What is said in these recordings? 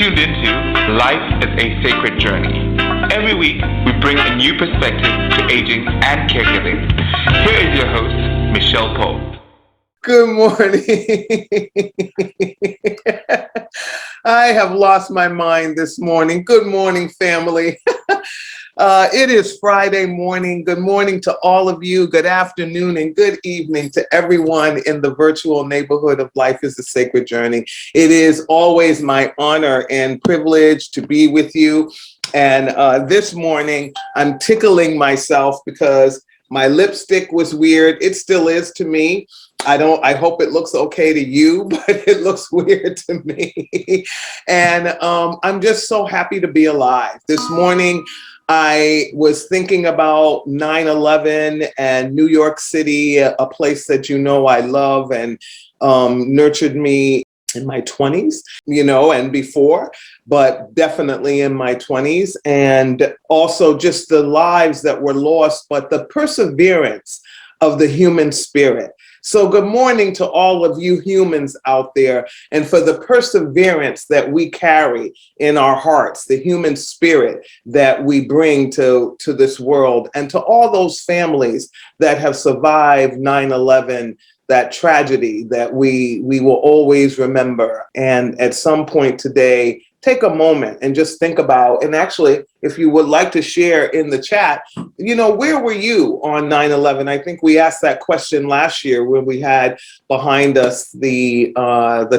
tuned into Life is a Sacred Journey. Every week, we bring a new perspective to aging and caregiving. Here is your host, Micheal Pope. Good morning. I have lost my mind this morning. Good morning, family. It is Friday morning. Good morning to all of you. Good afternoon and good evening to everyone in the virtual neighborhood of Life is a Sacred Journey. It is always my honor and privilege to be with you. And this morning, I'm tickling myself because my lipstick was weird. It still is to me. I hope it looks okay to you, but it looks weird to me. And I'm just so happy to be alive. This morning, I was thinking about 9/11 and New York City, a place that you know I love and nurtured me in my 20s, and before, but definitely in my 20s. And also just the lives that were lost, but the perseverance of the human spirit. So good morning to all of you humans out there, and for the perseverance that we carry in our hearts, the human spirit that we bring to this world, and to all those families that have survived 9/11, that tragedy that we will always remember. And at some point today, take a moment and just think about, and actually, if you would like to share in the chat, where were you on 9/11? I think we asked that question last year when we had behind us the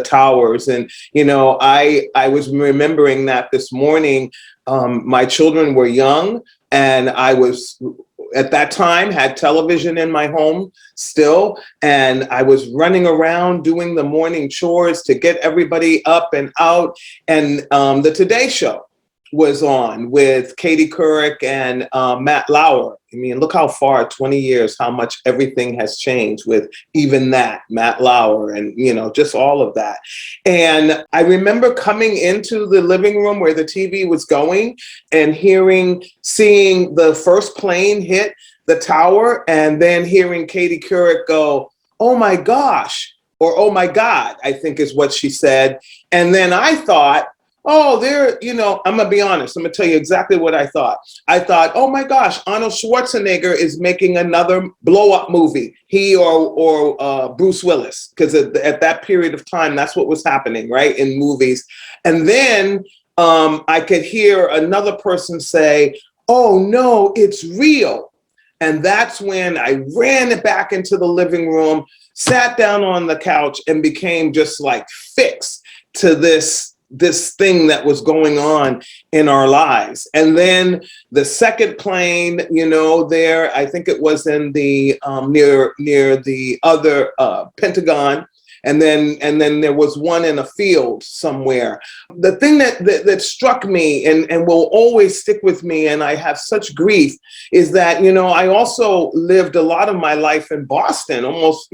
towers. And, I was remembering that this morning. My children were young, and I was, at that time, had television in my home still, and I was running around doing the morning chores to get everybody up and out. And the Today Show was on with Katie Couric and Matt Lauer. I mean, look how far, 20 years, how much everything has changed with even that, Matt Lauer, and, just all of that. And I remember coming into the living room where the TV was going and seeing the first plane hit the tower, and then hearing Katie Couric go, "Oh my gosh," or "Oh my God," I think is what she said. And then I thought, I'm going to be honest. I'm going to tell you exactly what I thought. I thought, oh my gosh, Arnold Schwarzenegger is making another blow-up movie. He or Bruce Willis, because at that period of time, that's what was happening, right, in movies. And then I could hear another person say, "Oh no, it's real." And that's when I ran back into the living room, sat down on the couch, and became just like fixed to this thing that was going on in our lives. And then the second plane, there, I think it was in the near the other Pentagon. And then there was one in a field somewhere. The thing that struck me and will always stick with me, and I have such grief, is that, I also lived a lot of my life in Boston, almost,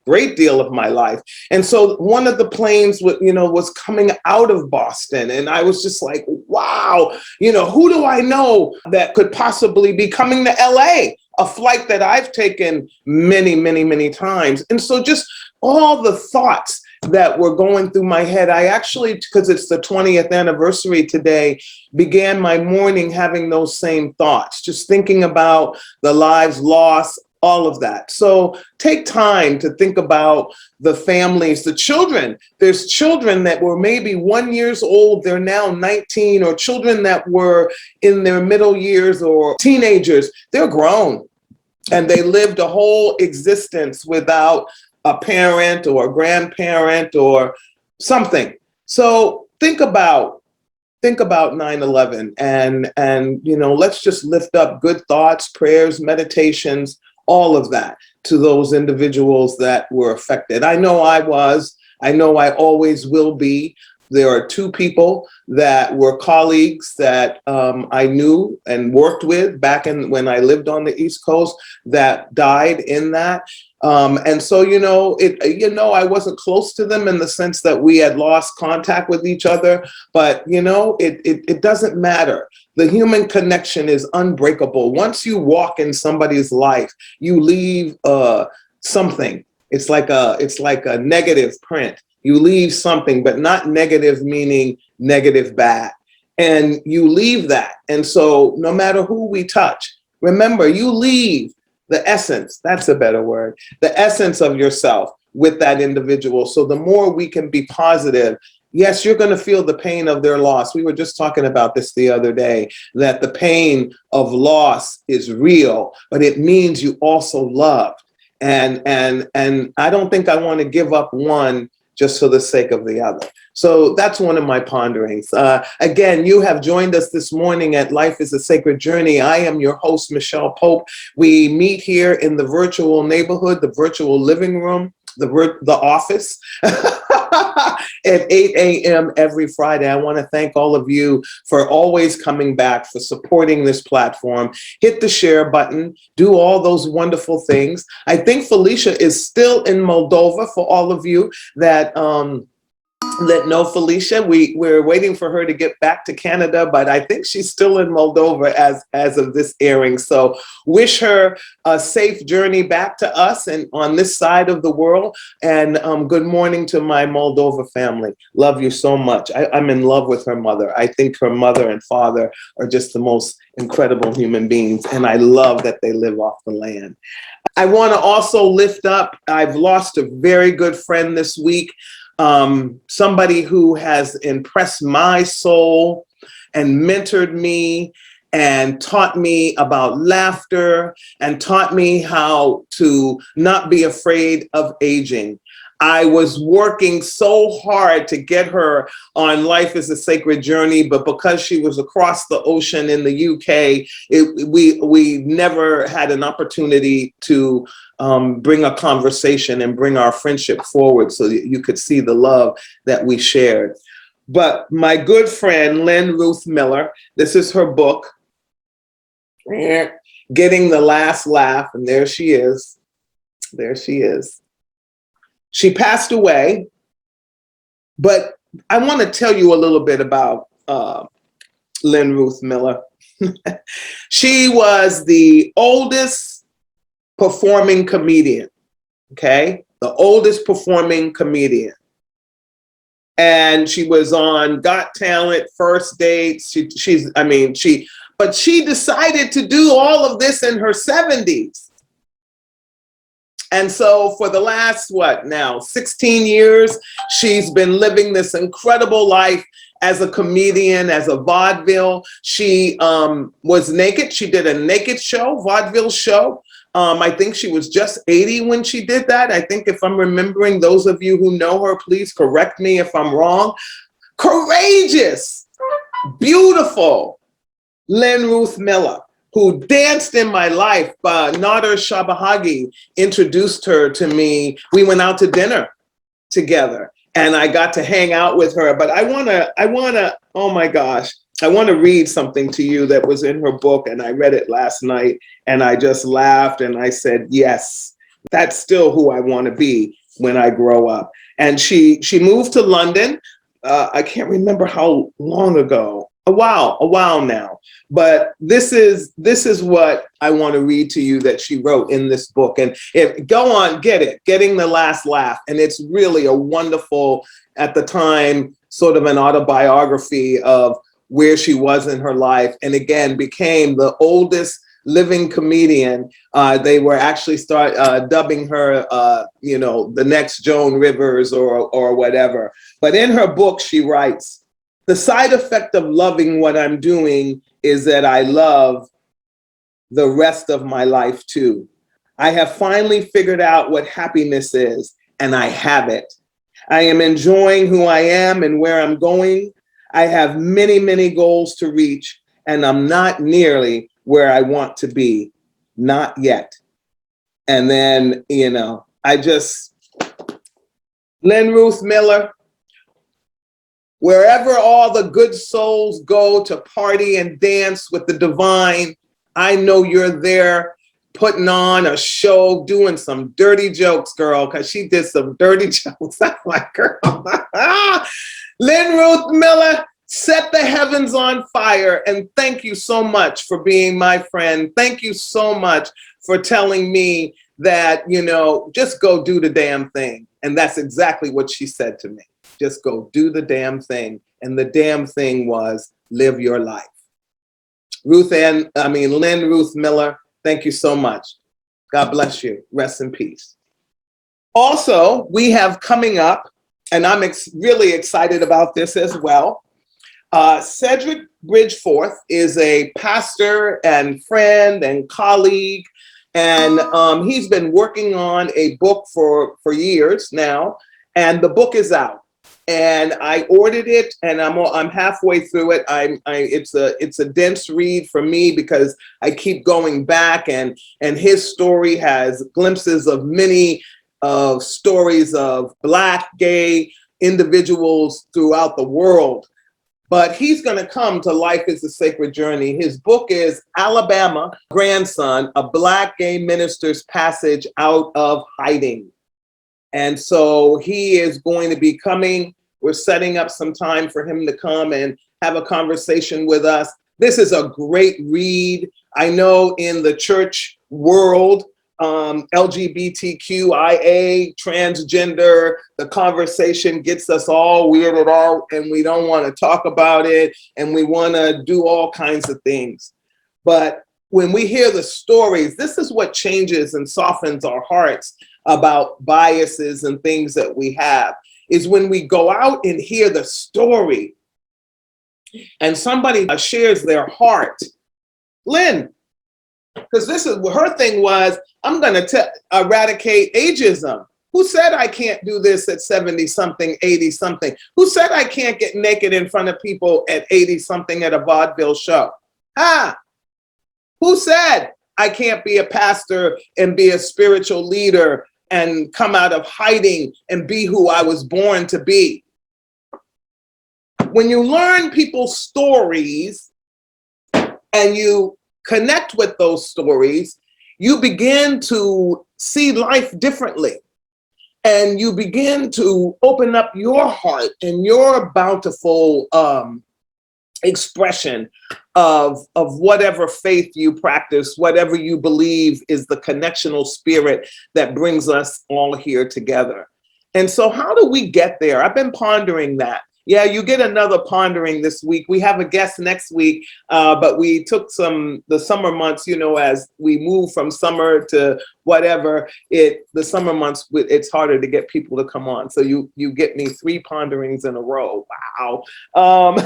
great deal of my life. And so one of the planes, was coming out of Boston. And I was just like, wow, who do I know that could possibly be coming to LA? A flight that I've taken many, many, many times. And so just all the thoughts that were going through my head, I actually, because it's the 20th anniversary today, began my morning having those same thoughts, just thinking about the lives lost, all of that. So take time to think about the families, the children. There's children that were maybe 1 year old, they're now 19, or children that were in their middle years or teenagers. They're grown, and they lived a whole existence without a parent or a grandparent or something. So think about 9/11 and let's just lift up good thoughts, prayers, meditations, all of that to those individuals that were affected. I know I was. I know I always will be. There are two people that were colleagues that I knew and worked with back when I lived on the East Coast that died in that. And so, I wasn't close to them in the sense that we had lost contact with each other, but, it doesn't matter. The human connection is unbreakable. Once you walk in somebody's life, you leave something. It's like a negative print. You leave something, but not negative meaning negative, bad. And you leave that. And so no matter who we touch, remember, you leave the essence, that's a better word, the essence of yourself with that individual. So the more we can be positive, yes, you're going to feel the pain of their loss. We were just talking about this the other day, that the pain of loss is real, but it means you also loved. And I don't think I want to give up one just for the sake of the other. So that's one of my ponderings. Again, you have joined us this morning at Life is a Sacred Journey. I am your host, Micheal Pope. We meet here in the virtual neighborhood, the virtual living room, the office at 8 a.m. every Friday. I want to thank all of you for always coming back, for supporting this platform. Hit the share button, do all those wonderful things. I think Felicia is still in Moldova. For all of you that know Felicia, we're waiting for her to get back to Canada, but I think she's still in Moldova as of this airing. So wish her a safe journey back to us and on this side of the world. And good morning to my Moldova family. Love you so much. I'm in love with her mother. I think her mother and father are just the most incredible human beings. And I love that they live off the land. I want to also lift up, I've lost a very good friend this week. Somebody who has impressed my soul and mentored me and taught me about laughter and taught me how to not be afraid of aging. I was working so hard to get her on Life is a Sacred Journey, but because she was across the ocean in the UK, we never had an opportunity to bring a conversation and bring our friendship forward so that you could see the love that we shared. But my good friend, Lynn Ruth Miller, this is her book, Getting the Last Laugh, and there she is. There she is. She passed away, but I want to tell you a little bit about Lynn Ruth Miller. She was the oldest performing comedian, okay? The oldest performing comedian. And she was on Got Talent, First Dates. But she decided to do all of this in her 70s. And so for the last, 16 years, she's been living this incredible life as a comedian, as a vaudeville. She was naked. She did a naked show, vaudeville show. I think she was just 80 when she did that. I think if I'm remembering, those of you who know her, please correct me if I'm wrong. Courageous, beautiful Lynn Ruth Miller, who danced in my life. Nader Shabahagi introduced her to me. We went out to dinner together and I got to hang out with her. But I wanna, oh my gosh, I wanna read something to you that was in her book, and I read it last night and I just laughed and I said, yes, that's still who I wanna be when I grow up. And she moved to London. I can't remember how long ago, a while now. But this is what I want to read to you that she wrote in this book. And go on, get it, Getting the Last Laugh. And it's really a wonderful, at the time, sort of an autobiography of where she was in her life. And again, became the oldest living comedian. They were actually dubbing her, the next Joan Rivers or whatever. But in her book, she writes, "The side effect of loving what I'm doing is that I love the rest of my life too. I have finally figured out what happiness is, and I have it. I am enjoying who I am and where I'm going. I have many, many goals to reach, and I'm not nearly where I want to be, not yet." And then, Lynn Ruth Miller, wherever all the good souls go to party and dance with the divine, I know you're there putting on a show, doing some dirty jokes, girl, because she did some dirty jokes. I'm like, girl. Lynn Ruth Miller, set the heavens on fire. And thank you so much for being my friend. Thank you so much for telling me that, just go do the damn thing. And that's exactly what she said to me. Just go do the damn thing. And the damn thing was live your life. Lynn Ruth Miller, thank you so much. God bless you. Rest in peace. Also, we have coming up, and I'm really excited about this as well. Cedric Bridgeforth is a pastor and friend and colleague, and he's been working on a book for years now, and the book is out. And I ordered it, and I'm halfway through it. It's a dense read for me because I keep going back, and his story has glimpses of many stories of Black, gay individuals throughout the world. But he's going to come to Life is a Sacred Journey. His book is Alabama Grandson, a Black gay minister's passage out of hiding. And so he is going to be coming. We're setting up some time for him to come and have a conversation with us. This is a great read. I know in the church world, LGBTQIA, transgender, the conversation gets us all weirded out, and we don't want to talk about it, and we want to do all kinds of things. But when we hear the stories, this is what changes and softens our hearts about biases and things that we have, is when we go out and hear the story and somebody shares their heart. Lynn, because this is her thing was, I'm going to eradicate ageism. Who said I can't do this at 70 something, 80 something? Who said I can't get naked in front of people at 80 something at a vaudeville show? Who said I can't be a pastor and be a spiritual leader and come out of hiding and be who I was born to be? When you learn people's stories and you connect with those stories, you begin to see life differently. And you begin to open up your heart and your bountiful expression of whatever faith you practice, whatever you believe is the connectional spirit that brings us all here together. And so how do we get there? I've been pondering that. Yeah, you get another pondering this week. We have a guest next week, but we took the summer months, as we move from summer to whatever, the summer months, it's harder to get people to come on. So you get me 3 ponderings in a row. Wow.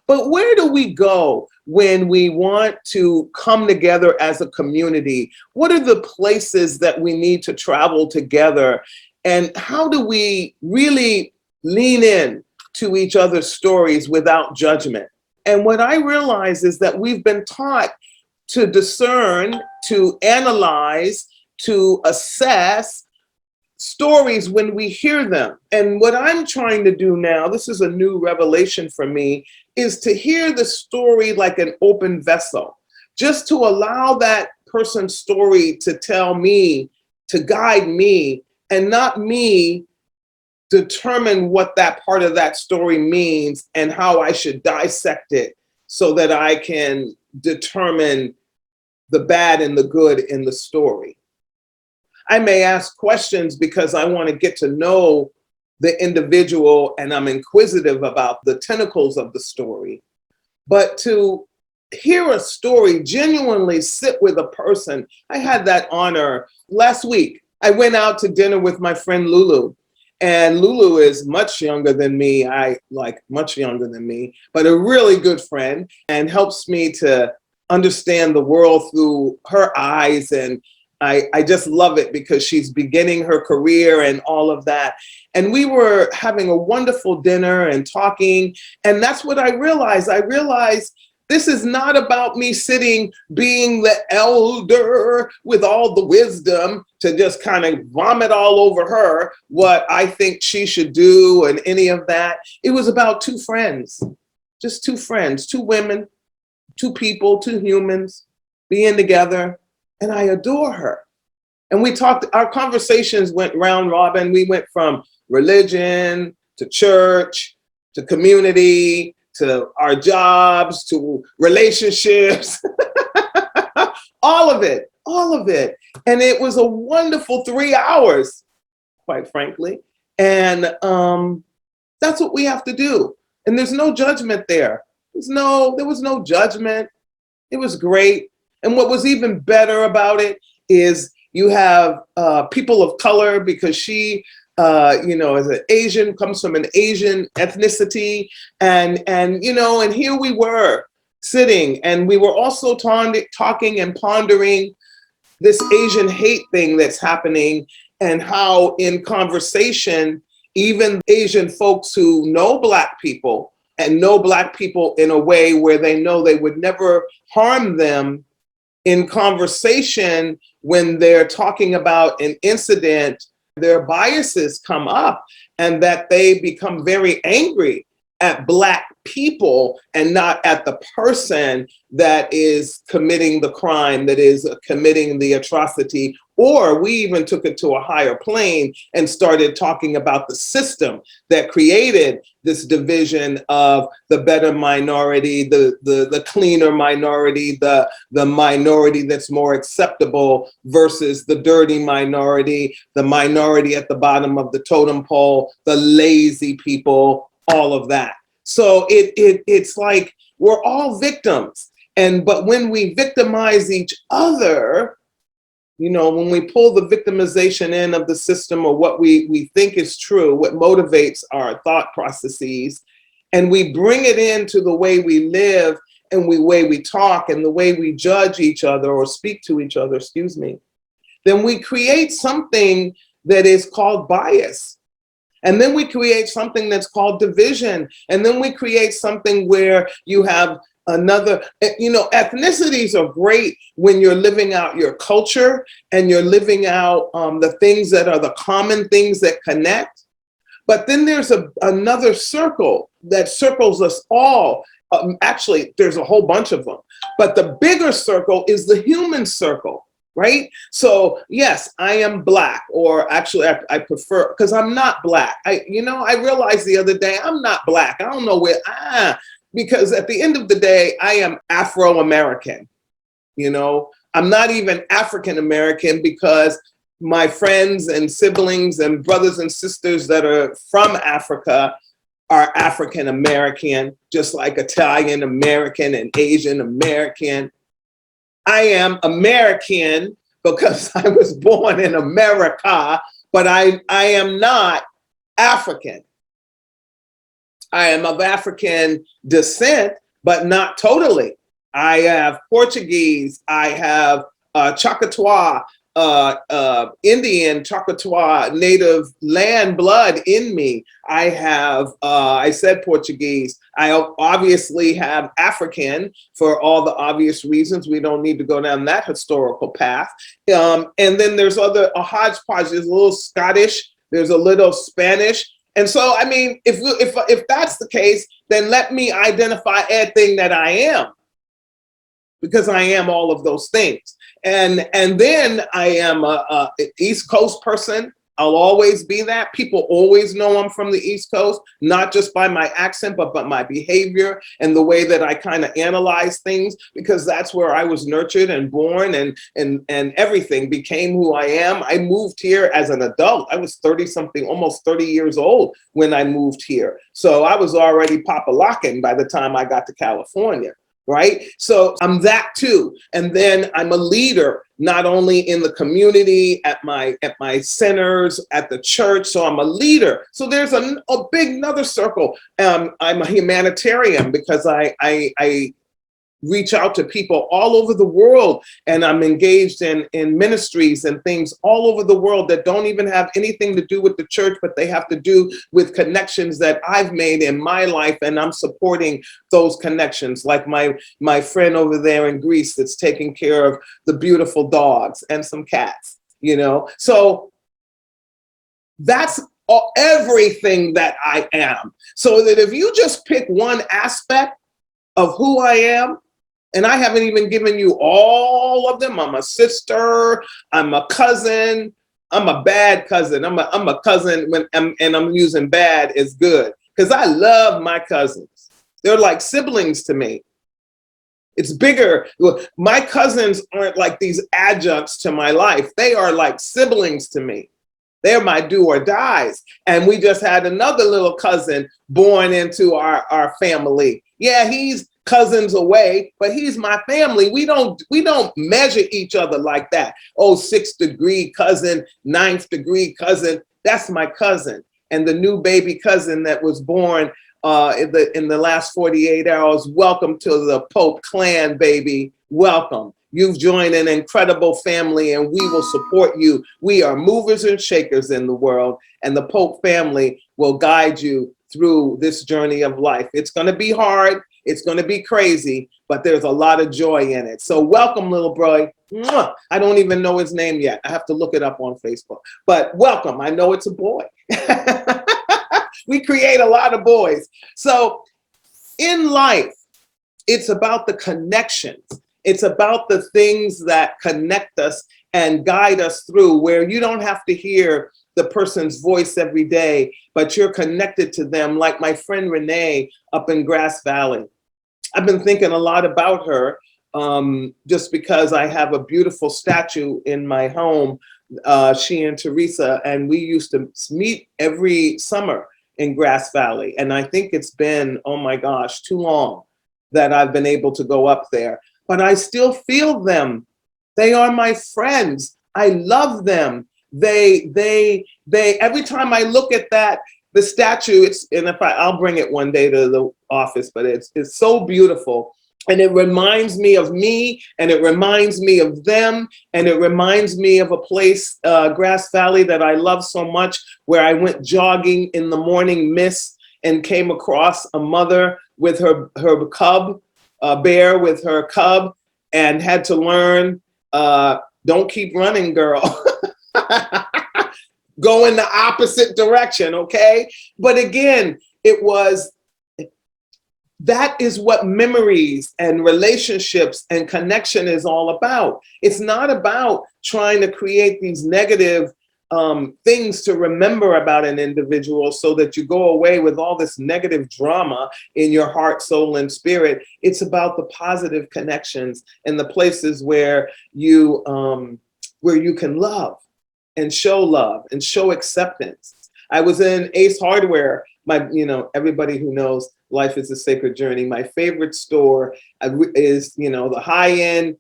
But where do we go when we want to come together as a community? What are the places that we need to travel together? And how do we really lean in to each other's stories without judgment? And what I realize is that we've been taught to discern, to analyze, to assess stories when we hear them. And what I'm trying to do now, this is a new revelation for me, is to hear the story like an open vessel, just to allow that person's story to tell me, to guide me, and not me determine what that part of that story means and how I should dissect it so that I can determine the bad and the good in the story. I may ask questions because I want to get to know the individual and I'm inquisitive about the tentacles of the story. But to hear a story, genuinely sit with a person, I had that honor last week. I went out to dinner with my friend Lulu. And Lulu is much younger than me, much younger than me, but a really good friend and helps me to understand the world through her eyes. And I just love it because she's beginning her career and all of that. And we were having a wonderful dinner and talking. And that's what I realized. I realized this is not about me sitting, being the elder with all the wisdom to just kind of vomit all over her what I think she should do and any of that. It was about 2 friends, just 2 friends, 2 women, 2 people, 2 humans being together. And I adore her. And we talked, our conversations went round robin. We went from religion to church to community to our jobs, to relationships, all of it. And it was a wonderful 3 hours, quite frankly. And that's what we have to do. And there's no judgment there. There was no judgment. It was great. And what was even better about it is you have people of color, because she, is an Asian, comes from an Asian ethnicity. And here we were sitting, and we were also talking and pondering this Asian hate thing that's happening, and how in conversation, even Asian folks who know Black people and know Black people in a way where they know they would never harm them, in conversation, when they're talking about an incident, their biases come up, and that they become very angry at Black people and not at the person that is committing the crime, that is committing the atrocity. Or we even took it to a higher plane and started talking about the system that created this division of the better minority, the cleaner minority, the minority that's more acceptable versus the dirty minority, the minority at the bottom of the totem pole, the lazy people, all of that. So it's like we're all victims. But when we victimize each other, when we pull the victimization in of the system, or what we think is true, what motivates our thought processes, and we bring it into the way we live and the way we talk and the way we judge each other or speak to each other, then we create something that is called bias. And then we create something that's called division. And then we create something where you have another, ethnicities are great when you're living out your culture and you're living out the things that are the common things that connect. But then there's another circle that circles us all. Actually, there's a whole bunch of them. But the bigger circle is the human circle. Right? So yes, I am Black, or actually I prefer, because I'm not Black. I realized the other day, I'm not Black. I don't know because at the end of the day, I am Afro-American. I'm not even African-American, because my friends and siblings and brothers and sisters that are from Africa are African-American, just like Italian-American and Asian-American. I am American because I was born in America, but I am not African. I am of African descent, but not totally. I have Portuguese, I have Choctaw, Indian, Choctaw, native land blood in me. I have, I said Portuguese. I obviously have African for all the obvious reasons. We don't need to go down that historical path. And then there's a hodgepodge. There's a little Scottish. There's a little Spanish. And so, I mean, if that's the case, then let me identify everything that I am, because I am all of those things. And then I am a East Coast person. I'll always be that. People always know I'm from the East Coast, not just by my accent, but by my behavior and the way that I kind of analyze things, because that's where I was nurtured and born, and everything became who I am. I moved here as an adult. I was 30-something, almost 30 years old when I moved here. So I was already papa-locking by the time I got to California. Right? So I'm that too. And then I'm a leader, not only in the community, at my centers, at the church. So I'm a leader. So there's a big another circle. I'm a humanitarian, because I reach out to people all over the world, and I'm engaged in ministries and things all over the world that don't even have anything to do with the church, but they have to do with connections that I've made in my life, and I'm supporting those connections, like my friend over there in Greece that's taking care of the beautiful dogs and some cats, So that's everything that I am. So that if you just pick one aspect of who I am, and I haven't even given you all of them. I'm a sister, I'm a cousin, I'm a bad cousin. I'm a cousin, and I'm using bad as good, because I love my cousins. They're like siblings to me. It's bigger. My cousins aren't like these adjuncts to my life. They are like siblings to me. They're my do or dies. And we just had another little cousin born into our family. Yeah, he's cousins away, but he's my family. We don't measure each other like that. Oh, 6th degree cousin, 9th degree cousin. That's my cousin. And the new baby cousin that was born in the last 48 hours, welcome to the Pope clan, baby. Welcome. You've joined an incredible family and we will support you. We are movers and shakers in the world, and the Pope family will guide you through this journey of life. It's going to be hard. It's going to be crazy, but there's a lot of joy in it. So welcome, little boy. Mwah. I don't even know his name yet. I have to look it up on Facebook, but welcome. I know it's a boy. We create a lot of boys. So in life, it's about the connections. It's about the things that connect us and guide us through, where you don't have to hear the person's voice every day, but you're connected to them, like my friend Renee up in Grass Valley. I've been thinking a lot about her just because I have a beautiful statue in my home, she and Teresa, and we used to meet every summer in Grass Valley. And I think it's been, oh my gosh, too long that I've been able to go up there. But I still feel them. They are my friends. I love them. They every time I look at the statue, I'll bring it one day to the office, but it's so beautiful. And it reminds me of me, and it reminds me of them, and it reminds me of a place, Grass Valley, that I love so much, where I went jogging in the morning mist and came across a mother with her cub, a bear with her cub, and had to learn, don't keep running, girl. Go in the opposite direction, okay? But again, that is what memories and relationships and connection is all about. It's not about trying to create these negative things to remember about an individual so that you go away with all this negative drama in your heart, soul, and spirit. It's about the positive connections and the places where you can love and show acceptance. I was in Ace Hardware. Everybody who knows life is a sacred journey. My favorite store is, the high-end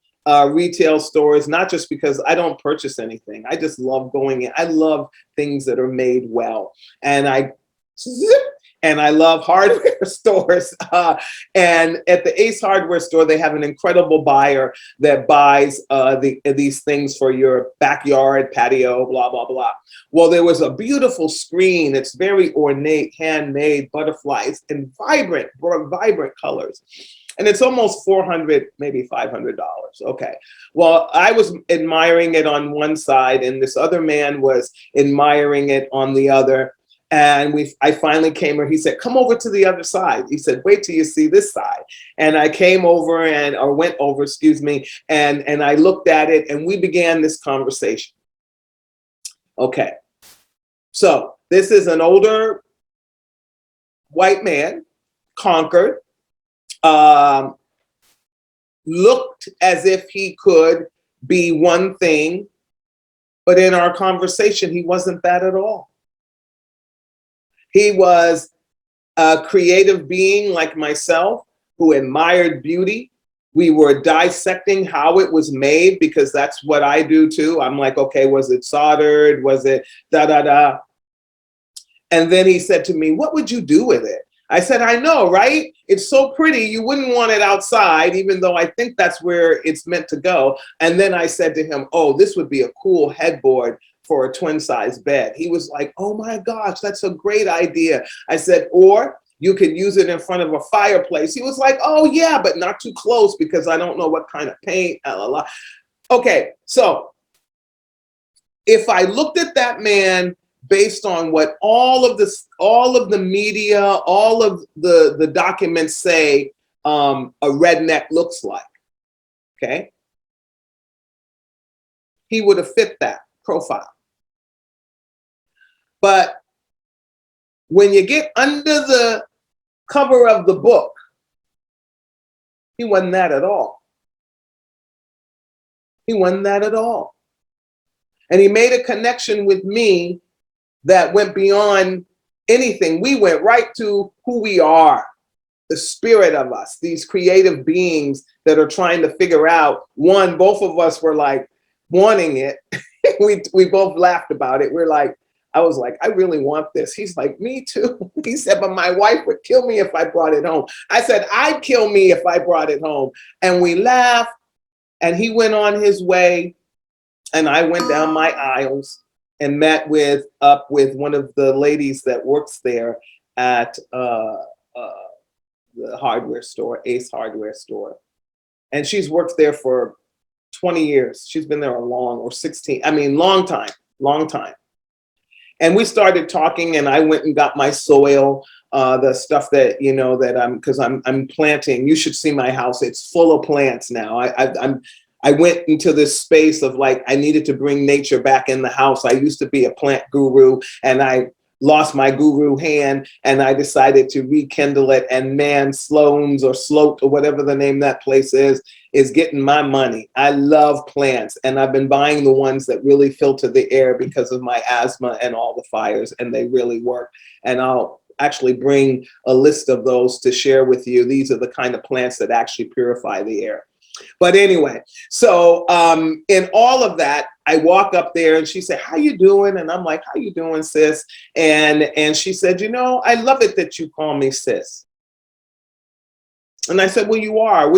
retail stores, not just because I don't purchase anything. I just love going in. I love things that are made well. And I love hardware stores. And at the Ace Hardware store, they have an incredible buyer that buys these things for your backyard, patio, blah, blah, blah. Well, there was a beautiful screen. It's very ornate, handmade butterflies in vibrant colors. And it's almost $400, maybe $500. Okay. Well, I was admiring it on one side, and this other man was admiring it on the other. And I finally came over. He said, come over to the other side. He said, wait till you see this side. And I came over went over, and I looked at it, and we began this conversation. Okay. So this is an older white man, conquered, looked as if he could be one thing, but in our conversation, he wasn't that at all. He was a creative being like myself who admired beauty. We were dissecting how it was made, because that's what I do too. I'm like, okay, was it soldered? Was it da-da-da? And then he said to me, what would you do with it? I said, I know, right? It's so pretty. You wouldn't want it outside, even though I think that's where it's meant to go. And then I said to him, oh, this would be a cool headboard for a twin size bed. He was like, oh my gosh, that's a great idea. I said, or you could use it in front of a fireplace. He was like, oh yeah, but not too close because I don't know what kind of paint. Okay, so if I looked at that man based on what all of the media, all of the documents say a redneck looks like, okay, he would have fit that profile. But when you get under the cover of the book, he wasn't that at all. He wasn't that at all. And he made a connection with me that went beyond anything. We went right to who we are, the spirit of us, these creative beings that are trying to figure out. One, both of us were like wanting it. we both laughed about it. I was like, I really want this. He's like, me too. He said, but my wife would kill me if I brought it home. I said, I'd kill me if I brought it home. And we laughed, and he went on his way, and I went down my aisles and met up with one of the ladies that works there at the hardware store, Ace Hardware Store. And she's worked there for 20 years. She's been there long time. And we started talking, and I went and got my soil, the stuff that, because I'm planting. You should see my house. It's full of plants now. I went into this space of like, I needed to bring nature back in the house. I used to be a plant guru, and I lost my guru hand, and I decided to rekindle it. And man, Sloan's or Sloat or whatever the name that place is getting my money. I love plants, and I've been buying the ones that really filter the air because of my asthma and all the fires, and they really work. And I'll actually bring a list of those to share with you. These are the kind of plants that actually purify the air. But anyway, so in all of that, I walk up there, and she said, how you doing? And I'm like, how you doing, sis? And she said, I love it that you call me sis. And I said, well, you are.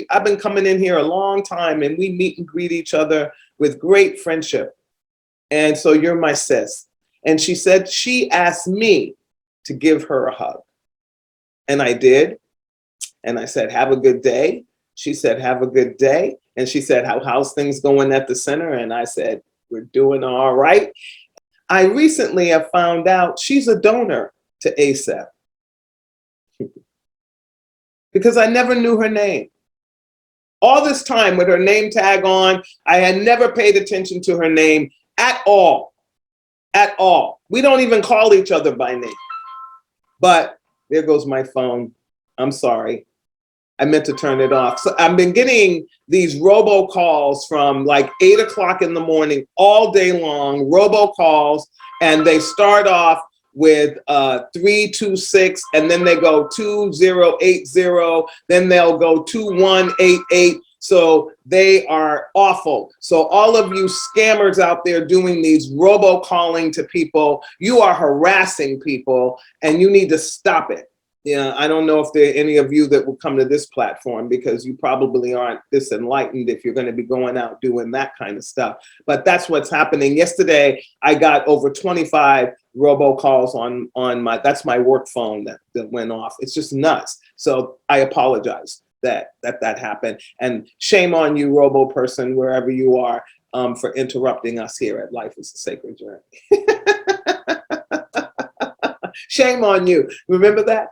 I've been coming in here a long time, and we meet and greet each other with great friendship. And so you're my sis. And she said she asked me to give her a hug. And I did. And I said, have a good day. She said, have a good day. And she said, how's things going at the center? And I said, we're doing all right. I recently have found out she's a donor to ASAP because I never knew her name. All this time with her name tag on, I had never paid attention to her name at all. At all. We don't even call each other by name. But there goes my phone. I'm sorry. I meant to turn it off. So I've been getting these robocalls from like 8 o'clock in the morning all day long, robocalls, and they start off with 326, and then they go 2080, then they'll go 2188. So they are awful. So all of you scammers out there doing these robocalling to people, you are harassing people, and you need to stop it. Yeah, I don't know if there are any of you that will come to this platform because you probably aren't this enlightened if you're going to be going out doing that kind of stuff. But that's what's happening. Yesterday, I got over 25 robocalls on that's my work phone that went off. It's just nuts. So I apologize that happened. And shame on you, robo person, wherever you are, for interrupting us here at Life is a Sacred Journey. Shame on you. Remember that?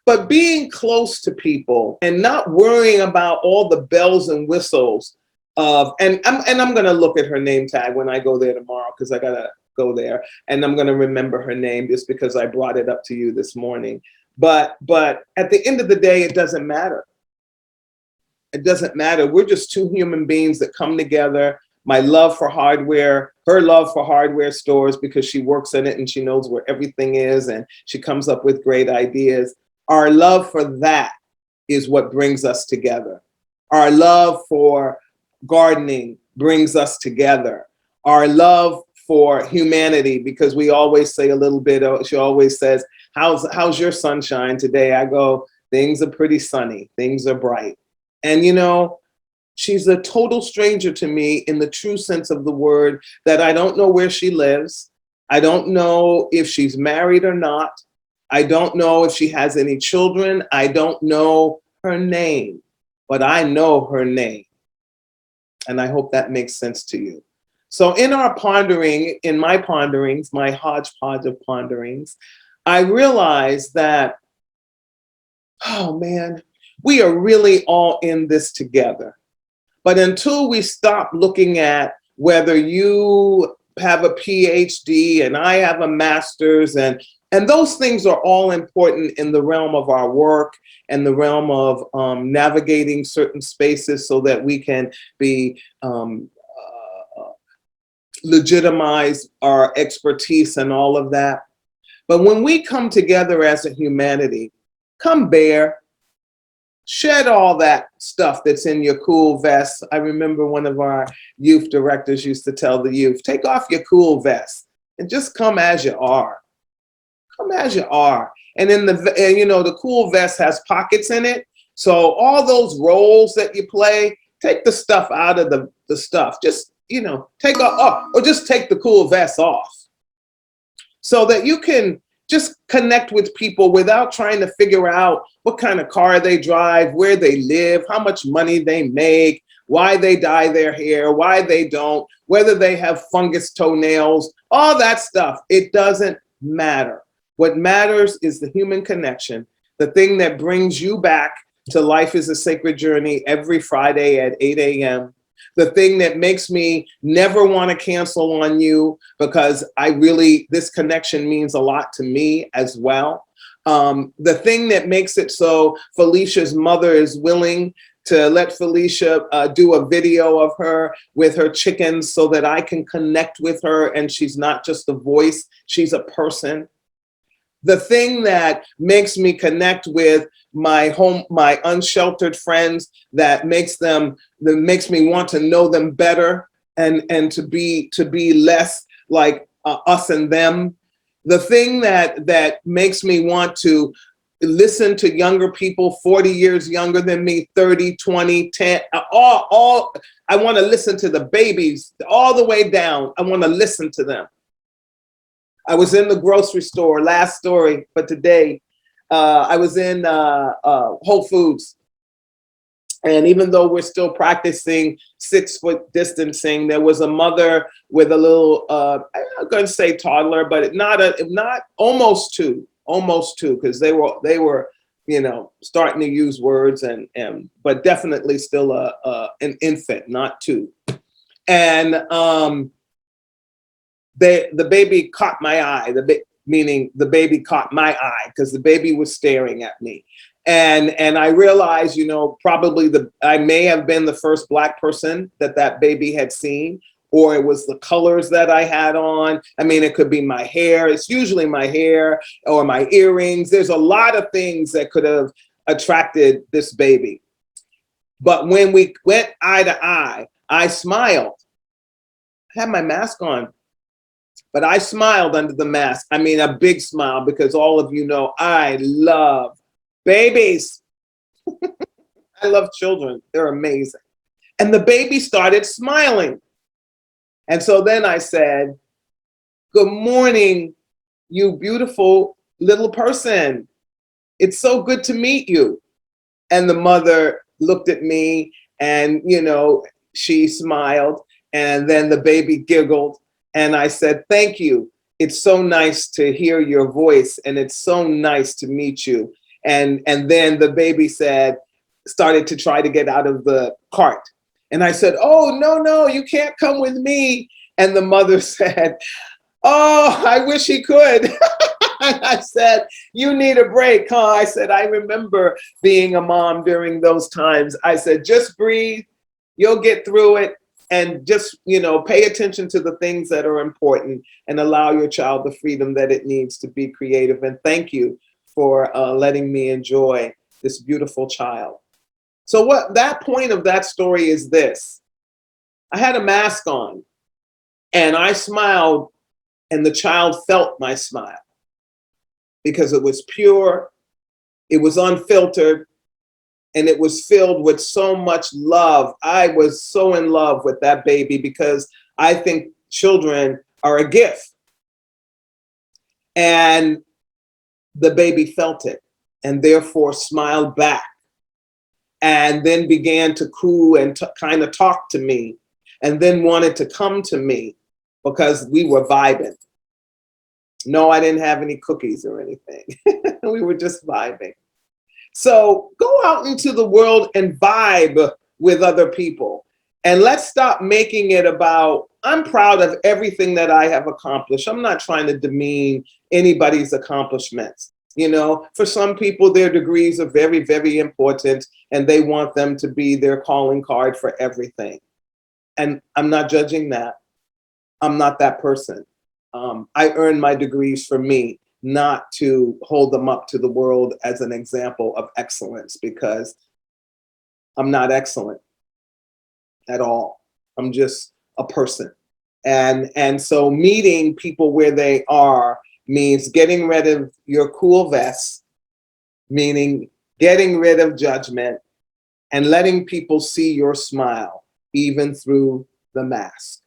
But being close to people and not worrying about all the bells and whistles of, and I'm going to look at her name tag when I go there tomorrow, because I got to go there, and I'm going to remember her name just because I brought it up to you this morning. But at the end of the day, it doesn't matter. It doesn't matter. We're just two human beings that come together. My love for hardware, her love for hardware stores, because she works in it and she knows where everything is and she comes up with great ideas. Our love for that is what brings us together. Our love for gardening brings us together. Our love for humanity, because we always say a little bit, she always says, how's your sunshine today? I go, things are pretty sunny, things are bright. And she's a total stranger to me in the true sense of the word, that I don't know where she lives. I don't know if she's married or not. I don't know if she has any children. I don't know her name, but I know her name. And I hope that makes sense to you. So in our pondering, in my ponderings, my hodgepodge of ponderings, I realized that, oh man, we are really all in this together. But until we stop looking at whether you have a PhD and I have a master's, and those things are all important in the realm of our work and the realm of navigating certain spaces so that we can be legitimize our expertise and all of that. But when we come together as a humanity, come bare, shed all that stuff that's in your cool vest. I remember one of our youth directors used to tell the youth, take off your cool vest and just come as you are. Come as you are. And the cool vest has pockets in it. So all those roles that you play, take the stuff out of the stuff. Just, take off, or just take the cool vest off so that you can just connect with people without trying to figure out what kind of car they drive, where they live, how much money they make, why they dye their hair, why they don't, whether they have fungus toenails, all that stuff. It doesn't matter. What matters is the human connection, the thing that brings you back to Life is a Sacred Journey every Friday at 8 a.m., the thing that makes me never want to cancel on you because this connection means a lot to me as well. The thing that makes it so Felicia's mother is willing to let Felicia do a video of her with her chickens so that I can connect with her and she's not just a voice, she's a person. The thing that makes me connect with my unsheltered friends, that makes me want to know them better and to be less like us and them. The thing that makes me want to listen to younger people, 40 years younger than me, 30, 20, 10, all I want to listen to the babies all the way down. I want to listen to them. I was in the grocery store, last story, but today I was in Whole Foods. And even though we're still practicing 6-foot distancing, there was a mother with a little, I'm going to say toddler, but not almost two, because they were, starting to use words but definitely still an infant, not two. And the baby caught my eye, meaning the baby caught my eye because the baby was staring at me. And I realized, probably I may have been the first Black person that baby had seen, or it was the colors that I had on. I mean, it could be my hair. It's usually my hair or my earrings. There's a lot of things that could have attracted this baby. But when we went eye to eye, I smiled. I had my mask on, but I smiled under the mask. I mean, a big smile, because all of you know I love babies. I love children. They're amazing. And the baby started smiling. And so then I said, good morning, you beautiful little person. It's so good to meet you. And the mother looked at me and, she smiled. And then the baby giggled. And I said, thank you. It's so nice to hear your voice. And it's so nice to meet you. And then the baby started to try to get out of the cart. And I said, oh, no, you can't come with me. And the mother said, oh, I wish he could. I said, you need a break, huh? I said, I remember being a mom during those times. I said, just breathe. You'll get through it. And just, pay attention to the things that are important and allow your child the freedom that it needs to be creative. And thank you for letting me enjoy this beautiful child. So what that point of that story is this. I had a mask on and I smiled and the child felt my smile because it was pure, it was unfiltered, and it was filled with so much love. I was so in love with that baby because I think children are a gift. And the baby felt it and therefore smiled back and then began to coo and kind of talk to me and then wanted to come to me because we were vibing. No, I didn't have any cookies or anything. We were just vibing. So go out into the world and vibe with other people. And let's stop making it about, I'm proud of everything that I have accomplished. I'm not trying to demean anybody's accomplishments. For some people, their degrees are very, very important and they want them to be their calling card for everything. And I'm not judging that. I'm not that person. I earned my degrees for me, not to hold them up to the world as an example of excellence, because I'm not excellent at all. I'm just a person. And so meeting people where they are means getting rid of your cool vest, meaning getting rid of judgment and letting people see your smile, even through the mask.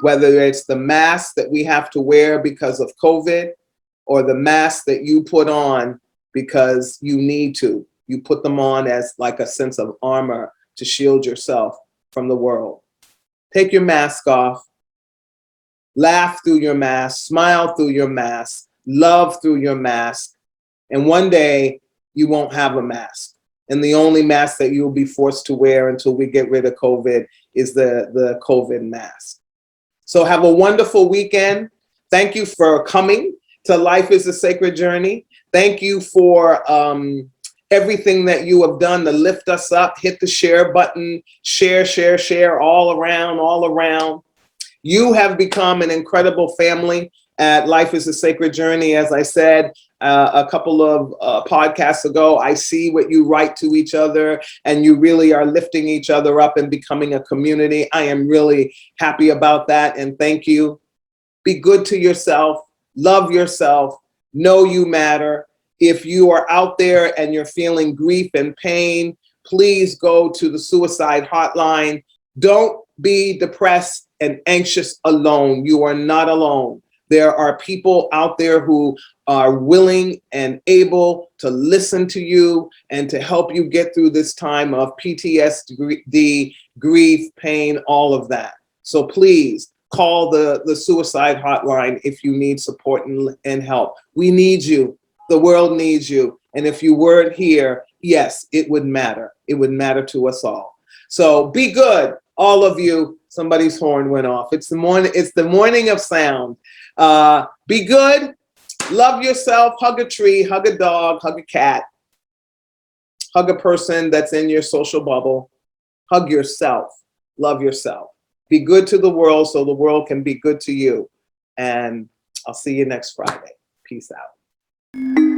Whether it's the mask that we have to wear because of COVID, or the mask that you put on because you need to. You put them on as like a sense of armor to shield yourself from the world. Take your mask off, laugh through your mask, smile through your mask, love through your mask, and one day you won't have a mask. And the only mask that you'll be forced to wear until we get rid of COVID is the COVID mask. So have a wonderful weekend. Thank you for coming to Life is a Sacred Journey. Thank you for everything that you have done to lift us up. Hit the share button, share all around. You have become an incredible family at Life is a Sacred Journey. As I said a couple of podcasts ago, I see what you write to each other, and you really are lifting each other up and becoming a community. I am really happy about that, and thank you. Be good to yourself. Love yourself. Know you matter. If you are out there and you're feeling grief and pain, please go to the suicide hotline. Don't be depressed and anxious alone. You are not alone. There are people out there who are willing and able to listen to you and to help you get through this time of PTSD, grief, pain, all of that. So please call the suicide hotline if you need support and help. We need you. The world needs you. And if you weren't here, yes, it would matter. It would matter to us all. So be good, all of you. Somebody's horn went off. It's the morning of sound. Be good. Love yourself. Hug a tree, hug a dog, hug a cat. Hug a person that's in your social bubble. Hug yourself. Love yourself. Be good to the world so the world can be good to you. And I'll see you next Friday. Peace out.